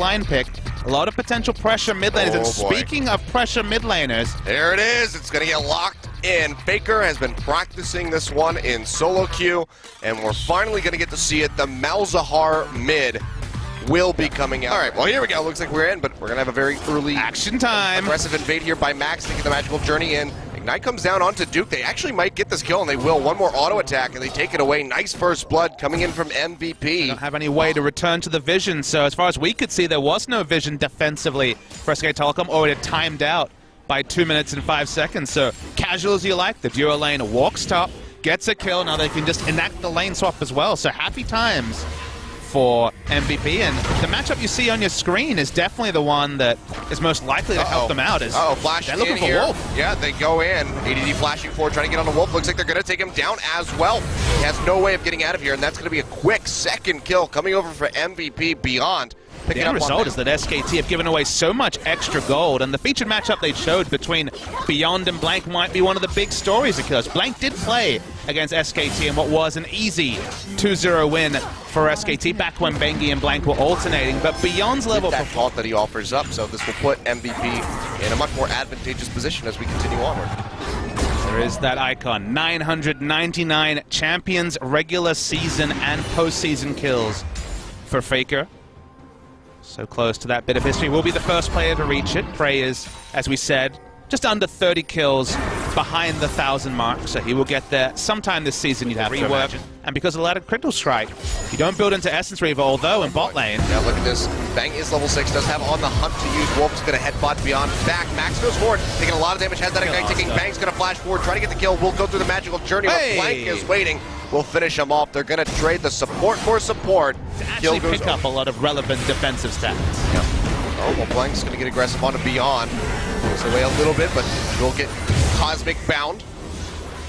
line pick. A lot of potential pressure mid laners. And speaking of pressure mid laners, there it is. It's going to get locked in. Faker has been practicing this one in solo queue, and we're finally going to get to see it. The Malzahar mid will be coming out. All right, well, here we go. Looks like we're in, but we're going to have a very early action time. Aggressive invade here by Max, taking the magical journey in. Ignite comes down onto Duke. They actually might get this kill, and they will. One more auto attack, and they take it away. Nice first blood coming in from MVP. They don't have any way to return to the vision, so as far as we could see, there was no vision defensively for SK Telecom, or it had timed out by 2 minutes and 5 seconds. So casual as you like, the duo lane walks top, gets a kill. Now they can just enact the lane swap as well. So happy times for MVP, and the matchup you see on your screen is definitely the one that is most likely to help them out. Flash they're looking for here. Wolf. Yeah, they go in. ADD flashing forward, trying to get on the Wolf. Looks like they're going to take him down as well. He has no way of getting out of here, and that's going to be a quick second kill coming over for MVP Beyond. The end result is that SKT have given away so much extra gold, and the featured matchup they showed between Beyond and Blank might be one of the big stories of Killers. Blank did play against SKT in what was an easy 2-0 win for SKT back when Bengi and Blank were alternating, but Beyond's level that fault that he offers up, so this will put MVP in a much more advantageous position as we continue onward. There is that icon, 999 champions, regular season and postseason kills for Faker. So close to that bit of history. Will be the first player to reach it. Prey is, as we said, just under 30 kills behind the 1,000 mark, so he will get there sometime this season, you'd have to imagine. And because of a lot of critical strike, you don't build into Essence Reaver, although in bot lane. Yeah, look at this. Bang is level 6, does have on the hunt to use. Wolf's going to headbutt Beyond back. Max goes forward, taking a lot of damage, has that ignite ticking. Bang's going to flash forward, try to get the kill. Will go through the magical journey, but Blank is waiting. We'll finish him off. They're going to trade the support for support. To actually pick up a lot of relevant defensive stats. Yeah. Oh, well, Blank's going to get aggressive onto Beyond. Moves away a little bit, but will get Cosmic Bound.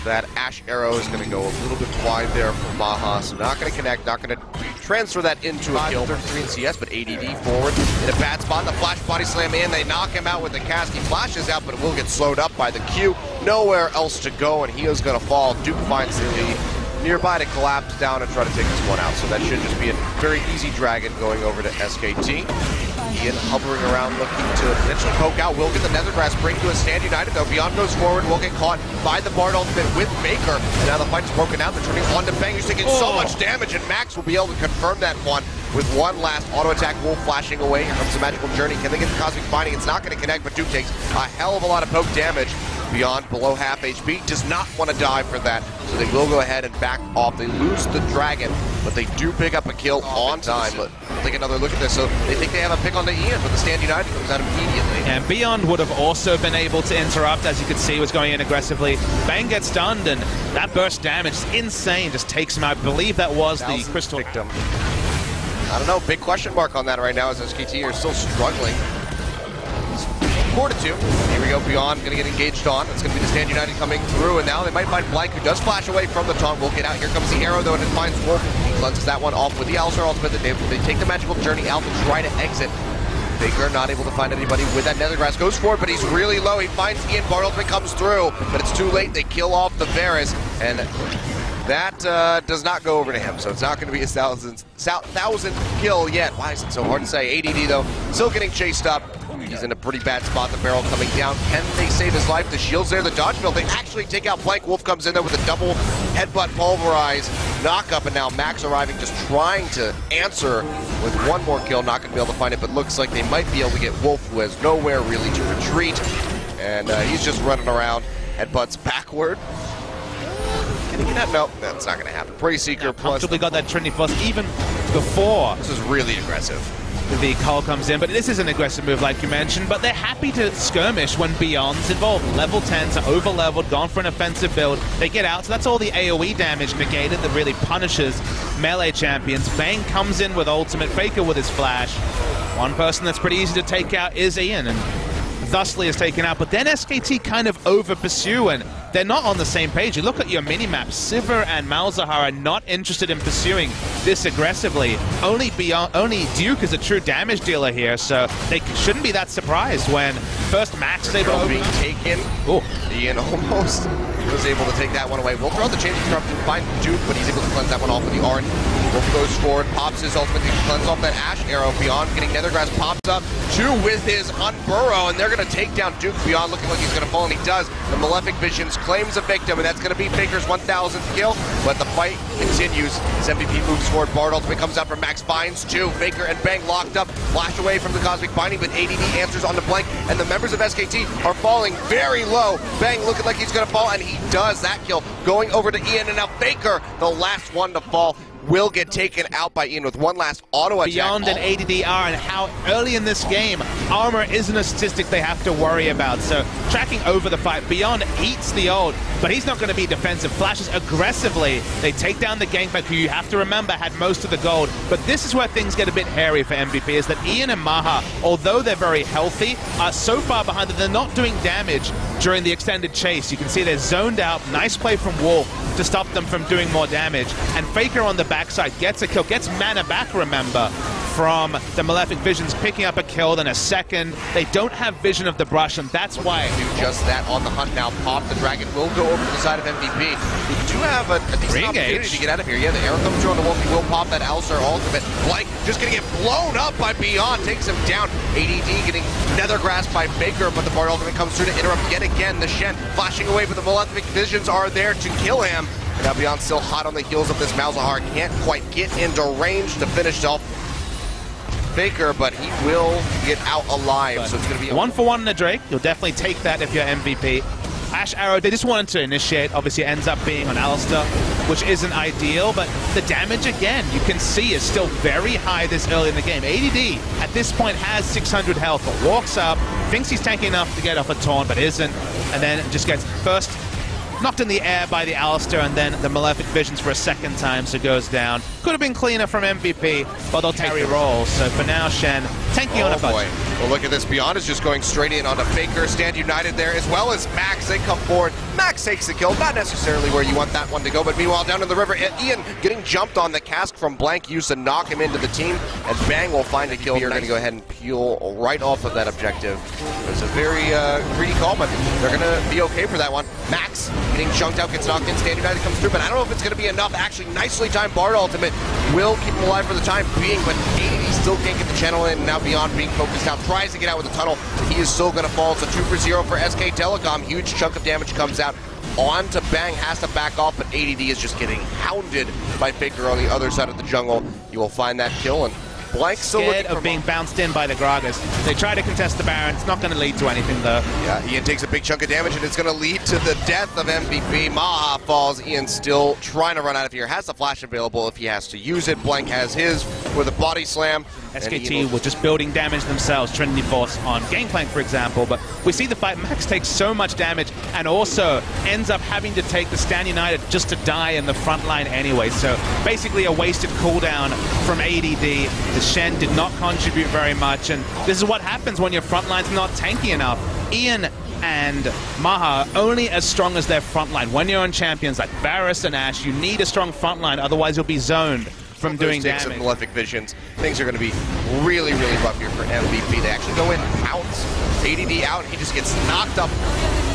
That Ash Arrow is going to go a little bit wide there for Maha, so not going to connect, not going to transfer that into a kill. 33 in CS, but ADD forward in a bad spot. The flash body slam in, they knock him out with the cast. He flashes out, but it will get slowed up by the Q. Nowhere else to go, and he is going to fall. Duke finds the lead nearby to collapse down and try to take this one out. So that should just be a very easy dragon going over to SKT. Ian hovering around looking to potentially poke out. Will get the Nethergrass, bring to a stand united though. Beyond goes forward, will get caught by the Bard ultimate with Faker. And now the fight's broken out. They're turning on to Bang, who's taking so much damage, and Max will be able to confirm that one with one last auto attack. Wolf flashing away. Here comes the magical journey. Can they get the Cosmic Binding? It's not going to connect, but Duke takes a hell of a lot of poke damage. Beyond below half HP, does not want to die for that, so they will go ahead and back off. They lose the dragon, but they do pick up a kill on time. But take another look at this. So they think they have a pick on the Ian, but the stand united comes out immediately. And Beyond would have also been able to interrupt, as you could see, was going in aggressively. Bang gets stunned, and that burst damage is insane, just takes him out. I believe that was the crystal victim. I don't know, big question mark on that right now, as SKT are still struggling. Fortitude. Here we go, Beyond going to get engaged on. It's going to be the Stand United coming through, and now they might find Blank, who does flash away from the taunt. Will get out. Here comes the arrow, though, and it finds Wolf. He cleanses that one off with the Alistar ultimate. They take the magical journey out and try to exit. Faker not able to find anybody with that Nethergrass. Goes forward, but he's really low. He finds Ian. Bard ultimate comes through, but it's too late. They kill off the Varus, and that does not go over to him, so it's not going to be his 1,000th kill yet. Why is it so hard to say? ADD, though, still getting chased up. He's in a pretty bad spot. The barrel coming down. Can they save his life? The shield's there. The dodge build. They actually take out Blank. Wolf comes in there with a double headbutt pulverize knock up, and now Max arriving, just trying to answer with one more kill. Not going to be able to find it, but looks like they might be able to get Wolf, who has nowhere really to retreat. And he's just running around. Headbutts backward. Can he get out? No, that's not going to happen. Prey Seeker plus. Comfortably got that Trinity Plus even before. This is really aggressive. The call comes in, but this is an aggressive move like you mentioned, but they're happy to skirmish when Beyond's involved. Level 10s are over-leveled, gone for an offensive build. They get out, so that's all the AoE damage negated that really punishes melee champions. Bang comes in with ultimate, Faker with his flash. One person that's pretty easy to take out is Ian, and thusly is taken out, but then SKT kind of over-pursue, and they're not on the same page. You look at your mini-map, Sivir and Malzahar are not interested in pursuing this aggressively. Only Duke is a true damage dealer here, so they shouldn't be that surprised when first Max is able to being taken. Oh, Ian almost was able to take that one away. We'll throw the chain disruption, find Duke, but he's able to cleanse that one off with the Arn. Wolf goes forward, pops his ultimate to cleanse off that Ash arrow. Beyond getting Nethergrass, pops up, 2 with his Unburrow, and they're going to take down Duke. Beyond looking like he's going to fall, and he does. The Malefic Visions claims a victim, and that's going to be Faker's 1,000th kill, but the fight continues. His MVP moves forward, Bard ultimate comes out from Max, finds 2. Faker and Bang locked up, flash away from the Cosmic Binding, but ADD answers on the blank, and the members of SKT are falling very low. Bang looking like he's going to fall, and he does that kill, going over to Ian, and now Faker, the last one to fall, will get taken out by Ian with one last auto attack. Beyond an ADDR, and how early in this game, armor isn't a statistic they have to worry about. So tracking over the fight, Beyond eats the ult, but he's not going to be defensive. Flashes aggressively. They take down the Gangplank, who you have to remember had most of the gold. But this is where things get a bit hairy for MVP, is that Ian and Maha, although they're very healthy, are so far behind that they're not doing damage during the extended chase. You can see they're zoned out. Nice play from Wolf to stop them from doing more damage. And Faker on the backside gets a kill, gets mana back, remember, from the Malefic Visions, picking up a kill, then a second. They don't have vision of the brush, and that's why. Do just that on the hunt now. Pop the Dragon will go over to the side of MVP. We do have a decent opportunity to get out of here. Yeah, the arrow comes through on the Wolf. He will pop that Alistar ultimate. Blank just going to get blown up by Beyond, takes him down. ADD getting Nethergrass by Faker, but the Bard ultimate comes through to interrupt yet again. The Shen flashing away, but the Malefic Visions are there to kill him. And now Beyond still hot on the heels of this Malzahar. Can't quite get into range to finish off Faker, but he will get out alive. But so it's going to be 1-for-1 in a Drake. You'll definitely take that if you're MVP. Ash Arrow, they just wanted to initiate, obviously ends up being on Alistar, which isn't ideal, but the damage, again, you can see is still very high this early in the game. ADD, at this point, has 600 health, but walks up, thinks he's tanky enough to get off a taunt, but isn't, and then just gets first knocked in the air by the Alistar, and then the Malefic Visions for a second time, so goes down. Could have been cleaner from MVP, but they'll carry rolls. So for now, Shen, tanky on a bunch. Well, look at this. Beyond is just going straight in onto Faker. Stand United there, as well as Max. They come forward. Max takes the kill. Not necessarily where you want that one to go, but meanwhile, down in the river, Ian getting jumped on. The cask from Blank used to knock him into the team, and Bang will find a kill. You're going to go ahead and peel right off of that objective. It's a very greedy call, but they're going to be okay for that one. Max getting chunked out, gets knocked in. Stand United comes through, but I don't know if it's going to be enough. Actually, nicely timed Bard ultimate will keep him alive for the time being, but ADD still can't get the channel in. Now Beyond being focused out, tries to get out with the tunnel. He is still going to fall. It's a 2-for-0 for SK Telecom. Huge chunk of damage comes out. On to Bang, has to back off, but ADD is just getting hounded by Faker on the other side of the jungle. You will find that kill, and Blank still scared of being bounced in by the Gragas. They try to contest the Baron. It's not going to lead to anything, though. Yeah, Ian takes a big chunk of damage, and it's going to lead to the death of MVP. Maha falls. Ian still trying to run out of here. Has the flash available if he has to use it. Blank has his with a body slam. SKT were just building damage themselves. Trinity Force on Gangplank, for example. But we see the fight. Max takes so much damage and also ends up having to take the Stand United just to die in the front line anyway. So basically a wasted cooldown from ADD. The Shen did not contribute very much. And this is what happens when your front line's not tanky enough. Ian and Maha only as strong as their front line. When you're on champions like Varus and Ashe, you need a strong front line, otherwise you'll be zoned from doing damage. And Malefic Visions. Things are going to be really, really rough here for MVP. They actually go in, pounce ADD out, and he just gets knocked up.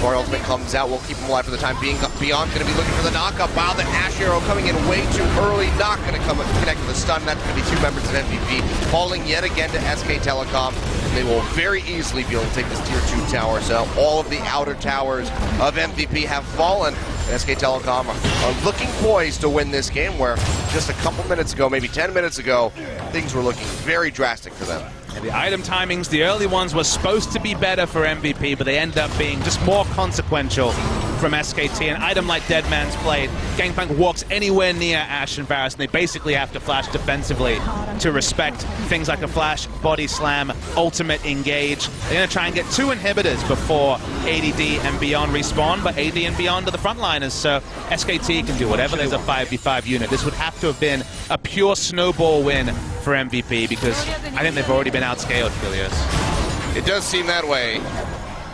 Our ultimate comes out. We'll keep him alive for the time being. Beyond going to be looking for the knockup. Wow, the Ash Arrow coming in way too early. Not going to connect with the stun. That's going to be 2 members of MVP. Falling yet again to SK Telecom. And they will very easily be able to take this tier 2 tower. So all of the outer towers of MVP have fallen. SK Telecom are looking poised to win this game, where just a couple minutes ago, maybe 10 minutes ago, things were looking very drastic for them. And the item timings, the early ones were supposed to be better for MVP, but they end up being just more consequential from SKT. An item like Dead Man's Blade, Gangplank walks anywhere near Ashe and Varus, and they basically have to flash defensively to respect things like a flash, body slam, ultimate engage. They're going to try and get 2 inhibitors before ADD and Beyond respawn, but AD and Beyond are the frontliners, so SKT can do whatever. There's a 5v5 unit. This would have to have been a pure snowball win for MVP, because I think they've already been outscaled, Filius. It does seem that way.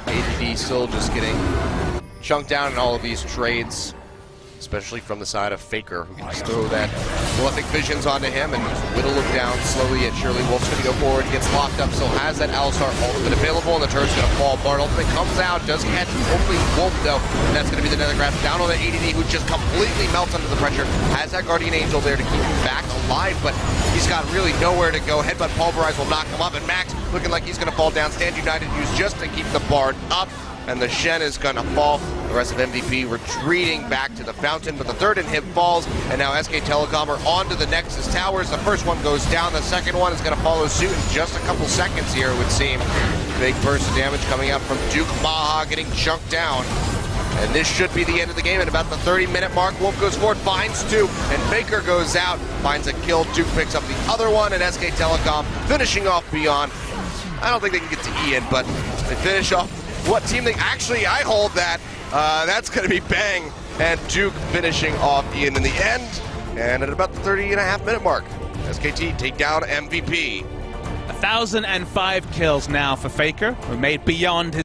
ADD still just getting chunked down in all of these trades. especially from the side of Faker, who can just throw that malefic visions onto him and whittle him down slowly and surely. Wolf's going to go forward, gets locked up, still has that Alistar ultimate available, and the turn's going to fall. Bard ultimate comes out, does catch only Wolf though, and that's going to be the nether grab down on the ADD, who just completely melts under the pressure. Has that Guardian Angel there to keep him back alive, but he's got really nowhere to go. Headbutt Pulverize will knock him up, and Max looking like he's going to fall down. Stand United used just to keep the Bard up, and the Shen is going to fall. The rest of MVP retreating back to the fountain, but the third inhib falls, and now SK Telecom are onto the Nexus Towers. The first one goes down, the second one is going to follow suit in just a couple seconds here, it would seem. Big burst of damage coming out from Duke. Maha getting chunked down. And this should be the end of the game at about the 30-minute mark. Wolf goes forward, finds two, and Faker goes out, finds a kill. Duke picks up the other one, and SK Telecom finishing off Beyond. I don't think they can get to Ian, but they finish off what team they... Actually, I hold that. That's going to be Bang, and Duke finishing off Ian in the end. And at about the 30.5-minute mark, SKT take down MVP. 1,005 kills now for Faker, who made Beyond his